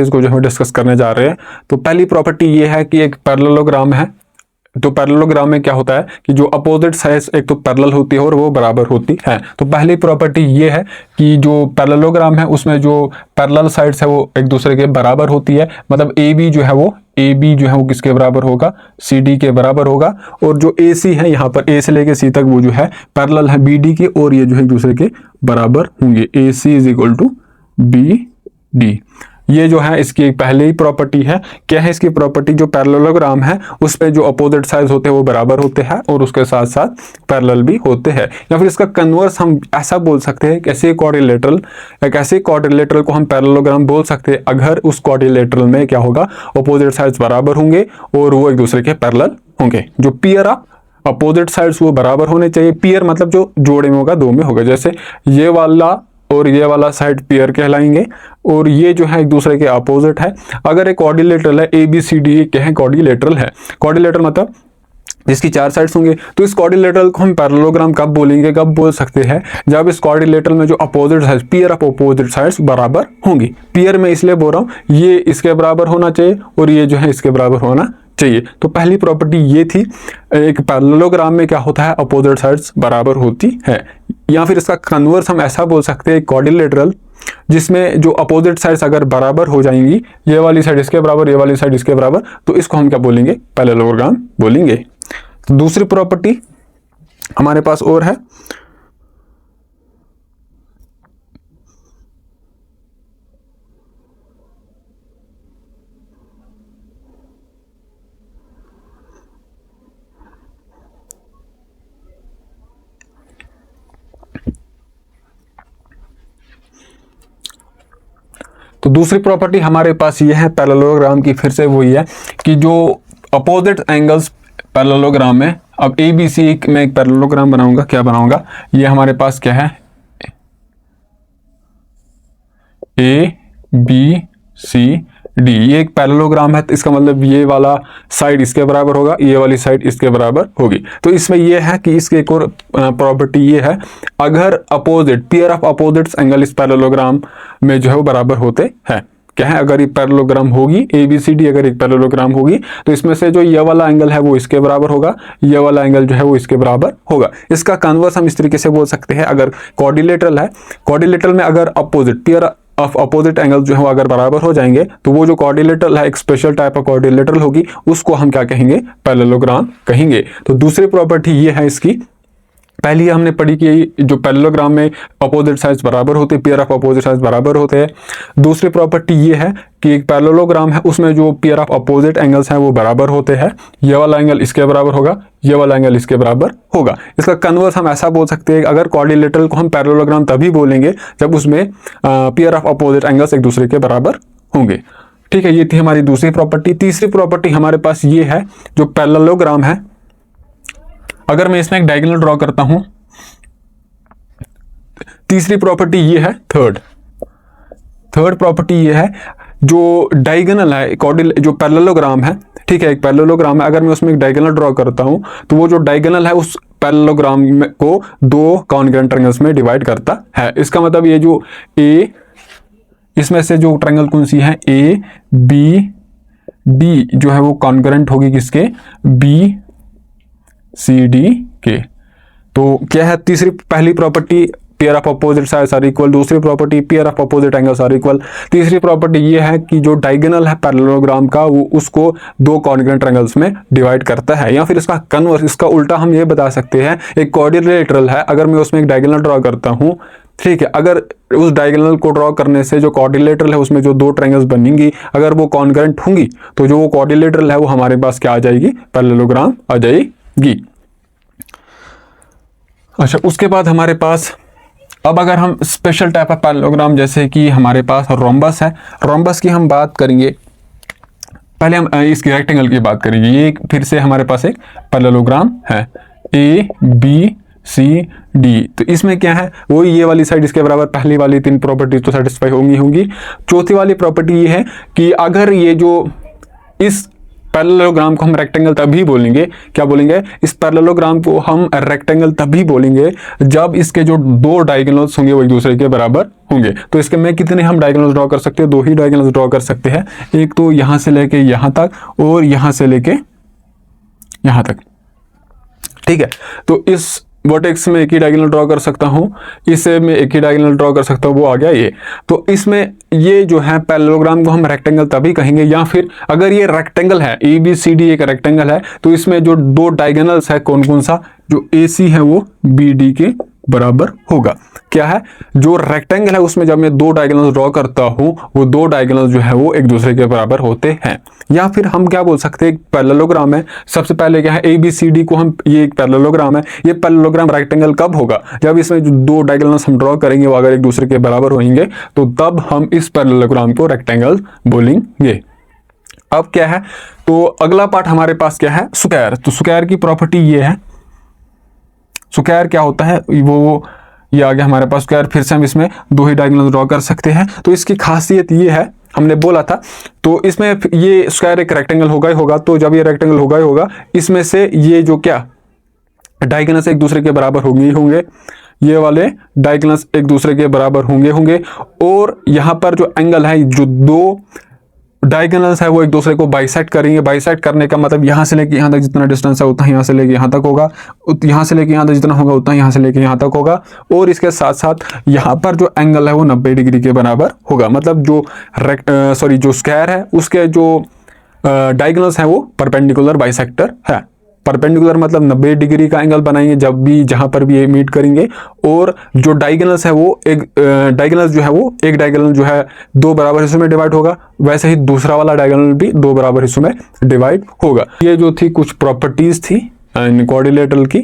इसको जो हम डिस्कस करने जा रहे हैं। तो पहली प्रॉपर्टी ये है कि एक पैरेललोग्राम है। तो पैरेललोग्राम में क्या होता है कि जो अपोजिट साइड्स एक तो पैरेलल होती है और वो बराबर होती है। तो पहली प्रॉपर्टी ये है कि जो पैरेललोग्राम है उसमें जो पैरेलल साइड्स है वो एक दूसरे के बराबर होती है। मतलब ए बी जो है वो किसके बराबर होगा, सी डी के बराबर होगा। और जो ए सी है यहाँ पर ए से लेके सी तक वो जो है पैरेलल है बी डी के, और ये जो है एक दूसरे के बराबर होंगे। A C is equal to B D. ये जो है इसकी एक पहले ही प्रॉपर्टी है। क्या है इसकी प्रॉपर्टी, जो पैरेललोग्राम है उस पे जो अपोजिट साइड्स होते हैं वो बराबर होते हैं और उसके साथ साथ पैरेलल भी होते हैं। या फिर इसका कन्वर्स हम ऐसा बोल सकते हैं, कैसे क्वाड्रिलेटरल, एक ऐसे क्वाड्रिलेटरल को हम पैरेललोग्राम बोल सकते हैं अगर उस क्वाड्रिलेटरल में क्या होगा, अपोजिट साइड्स बराबर होंगे और वो एक दूसरे के पैरेलल होंगे। जो पेयर ऑफ अपोजिट साइड्स वो बराबर होने चाहिए। पेयर मतलब जो जोड़े में होगा, दो में होगा। जैसे ये वाला और ये वाला साइड पेयर कहलाएंगे और ये जो है एक दूसरे के अपोजिट है। अगर एक क्वाड्रिलेटरल है ए बी सी डी, ये क्या है, क्वाड्रिलेटरल है। क्वाड्रिलेटरल मतलब जिसकी चार साइड्स होंगे। तो इस क्वाड्रिलेटरल को हम पैरेललोग्राम कब बोलेंगे, कब बोल सकते हैं, जब इस क्वाड्रिलेटरल में जो opposite sides, pair of opposite sides बराबर होंगी। पेयर में इसलिए बोल रहा हूँ, ये इसके बराबर होना चाहिए और ये जो है इसके बराबर होना चाहिए। तो पहली प्रॉपर्टी ये थी। एक पैरेललोग्राम में क्या होता है, अपोजिट साइड्स बराबर होती है। या फिर इसका कन्वर्स हम ऐसा बोल सकते हैं, क्वाड्रिलेटरल जिसमें जो अपोजिट साइड्स अगर बराबर हो जाएंगी, ये वाली साइड इसके बराबर, ये वाली साइड इसके बराबर, तो इसको हम क्या बोलेंगे, पैरेललोग्राम बोलेंगे। तो दूसरी प्रॉपर्टी हमारे पास और है, तो दूसरी प्रॉपर्टी हमारे पास ये है पैरेललोग्राम की, फिर से वही है कि जो अपोजिट एंगल्स पैरेललोग्राम में, अब ए बी सी में एक पैरेललोग्राम बनाऊंगा, क्या बनाऊंगा, ये हमारे पास क्या है, ए बी सी डी, ये एक पैरेललोग्राम है। तो इसका मतलब ये वाला साइड इसके बराबर होगा, ये वाली साइड इसके बराबर होगी। तो इसमें ये है कि इसके एक और प्रॉपर्टी ये है, अगर opposite, pair of opposites angle इस पैरेललोग्राम में जो है वो बराबर होते हैं। क्या है, अगर ये पैरेललोग्राम होगी, ए बी सी डी अगर एक पैरेललोग्राम होगी, तो इसमें से जो ये वाला एंगल है वो इसके बराबर होगा, ये वाला एंगल जो है वो इसके बराबर होगा। इसका कन्वर्स हम इस तरीके से बोल सकते हैं, अगर क्वाड्रिलेटरल है, क्वाड्रिलेटरल में अगर opposite, pair of opposite angle जो है वो अगर बराबर हो जाएंगे, तो वो जो क्वाड्रिलेटरल है एक स्पेशल टाइप ऑफ क्वाड्रिलेटरल होगी, उसको हम क्या कहेंगे, पैरेललोग्राम कहेंगे। तो दूसरी प्रॉपर्टी ये है इसकी। पहली हमने पढ़ी कि जो पैरेललोग्राम में अपोजिट साइड्स बराबर होते हैं, पेयर ऑफ अपोजिट साइड्स बराबर होते हैं। दूसरी प्रॉपर्टी ये है कि एक पैरेललोग्राम है उसमें जो पेयर ऑफ अपोजिट एंगल्स हैं वो बराबर होते हैं। ये वाला एंगल इसके बराबर होगा, ये वाला एंगल इसके बराबर होगा। इसका कन्वर्स हम ऐसा बोल सकते हैं, अगर क्वाड्रिलेटरल को हम पैरेललोग्राम तभी बोलेंगे जब उसमें पेयर ऑफ अपोजिट एंगल्स एक दूसरे के बराबर होंगे। ठीक है, ये थी हमारी दूसरी प्रॉपर्टी। तीसरी प्रॉपर्टी हमारे पास ये है, जो पैरेललोग्राम है, अगर मैं इसमें एक डायगोनल ड्रॉ करता हूं, तीसरी प्रॉपर्टी ये है, थर्ड प्रॉपर्टी ये है, जो डायगोनल है, जो पैरेललोग्राम है, ठीक है, एक पैरेललोग्राम है, अगर मैं उसमें एक डायगोनल ड्रॉ करता हूं, तो वो जो डायगोनल है उस पैरेललोग्राम को दो कॉन्ग्रुएंट ट्रायंगल्स में डिवाइड करता है। इसका मतलब ये जो ए, इसमें से जो ट्रायंगल कौन सी है, ए बी डी जो है वो कॉन्ग्रुएंट होगी किसके, बी सी डी के। तो क्या है तीसरी, पहली property pair of opposite sides are equal, दूसरी property pair of opposite angles are equal, तीसरी प्रॉपर्टी ये है कि जो डायगोनल है पैरेललोग्राम का वो उसको दो कॉन्ग्रुएंट ट्रायंगल्स में डिवाइड करता है। या फिर इसका कन्वर्स, इसका उल्टा हम ये बता सकते हैं, एक क्वाड्रिलेटरल है, अगर मैं उसमें एक डायगोनल ड्रॉ करता हूँ, ठीक है, अगर उस डायगोनल को ड्रॉ करने से जो क्वाड्रिलेटरल है उसमें जो दो ट्रायंगल्स बनेंगी, अगर वो कॉन्ग्रुएंट होंगी, तो जो वो क्वाड्रिलेटरल है वो हमारे पास क्या आ जाएगी, पैरेललोग्राम आ जाएगी। अच्छा, उसके बाद हमारे पास, अब अगर हम स्पेशल टाइप ऑफ पैरेललोग्राम, जैसे कि हमारे पास रोम्बस है, रोम्बस की हम बात करेंगे। पहले हम इसकी रेक्टेंगल की बात करेंगे। ये फिर से हमारे पास एक पैरेललोग्राम है, ए बी सी डी। तो इसमें क्या है, वो ये वाली साइड इसके बराबर, पहली वाली तीन प्रॉपर्टीज तो सेटिस्फाई होंगी। चौथी वाली प्रॉपर्टी ये है कि अगर ये जो इस पैरेललोग्राम को हम रेक्टेंगल तभी बोलेंगे, क्या बोलेंगे, इस पैरेललोग्राम को हम रेक्टेंगल तभी बोलेंगे जब इसके जो दो डायगोनल्स होंगे वो एक दूसरे के बराबर होंगे। तो इसके में कितने हम डायगोनल्स ड्रॉ कर सकते हैं, दो ही डायगोनल्स ड्रॉ कर सकते हैं, एक तो यहां से लेके यहां तक और यहां से लेके यहां तक, ठीक है। तो इस वर्टेक्स में एक ही डायगोनल ड्रॉ कर सकता हूं, इसे में एक ही डायगोनल ड्रॉ कर सकता हूं, वो आ गया ये। तो इसमें ये जो है पैरेललोग्राम को हम रेक्टेंगल तभी कहेंगे, या फिर अगर ये रेक्टेंगल है, ABCD एक रेक्टेंगल है, तो इसमें जो दो डायगोनल्स है कौन कौन सा, जो AC है वो BD के बराबर होगा। क्या है, जो रेक्टेंगल है उसमें जब मैं दो डायगोनल्स ड्रॉ करता हूं, वो दो डायगोनल्स जो है वो एक दूसरे के बराबर होते हैं। या फिर हम क्या बोल सकते हैं, एक पैरेललोग्राम है, सबसे पहले क्या है, ABCD को हम, ये एक पैरेललोग्राम है, ये पैरेललोग्राम रेक्टेंगल कब होगा, जब इसमें जो दो डायगोनल्स हम ड्रॉ करेंगे वो अगर एक दूसरे के बराबर होंगे, तो तब हम इस पैरेललोग्राम को रेक्टेंगल बोलेंगे। अब क्या है, तो अगला पार्ट हमारे पास क्या है, स्क्वायर। तो स्क्वायर की प्रॉपर्टी ये है, स्क्वायर क्या होता है, वो ये आ गया हमारे पास स्क्वायर। फिर से हम इसमें दो ही डायगोनल ड्रॉ कर सकते हैं। तो इसकी खासियत ये है, हमने बोला था, तो इसमें ये स्क्वायर एक रेक्टेंगल होगा ही होगा, तो जब ये रेक्टेंगल होगा ही होगा, इसमें से ये जो क्या डायगोनल्स एक दूसरे के बराबर होंगे ही होंगे, ये वाले डायगोनल्स एक दूसरे के बराबर होंगे, और यहाँ पर जो एंगल है, जो दो डायगोनल्स है वो एक दूसरे को बाइसेक्ट करेंगे। बाइसेक्ट करने का मतलब यहाँ से लेके यहाँ तक जितना डिस्टेंस है उतना यहाँ से लेके यहाँ तक होगा, यहाँ से लेके यहाँ तक जितना होगा उतना यहाँ से लेके यहाँ तक होगा, और इसके साथ साथ यहाँ पर जो एंगल है वो 90 डिग्री के बराबर होगा। मतलब जो जो स्क्वायर है उसके जो डायगोनल्स है वो परपेंडिकुलर बाइसेक्टर है। परपेंडिकुलर मतलब 90 डिग्री का एंगल बनाएंगे जब भी, जहां पर भी ये मीट करेंगे, और जो डायगोनल्स है वो एक डायगोनल्स जो है वो एक डायगोनल जो है दो बराबर हिस्सों में डिवाइड होगा, वैसे ही दूसरा वाला डायगोनल भी दो बराबर हिस्सों में डिवाइड होगा। ये जो थी कुछ प्रॉपर्टीज थी क्वाड्रिलेटरल की,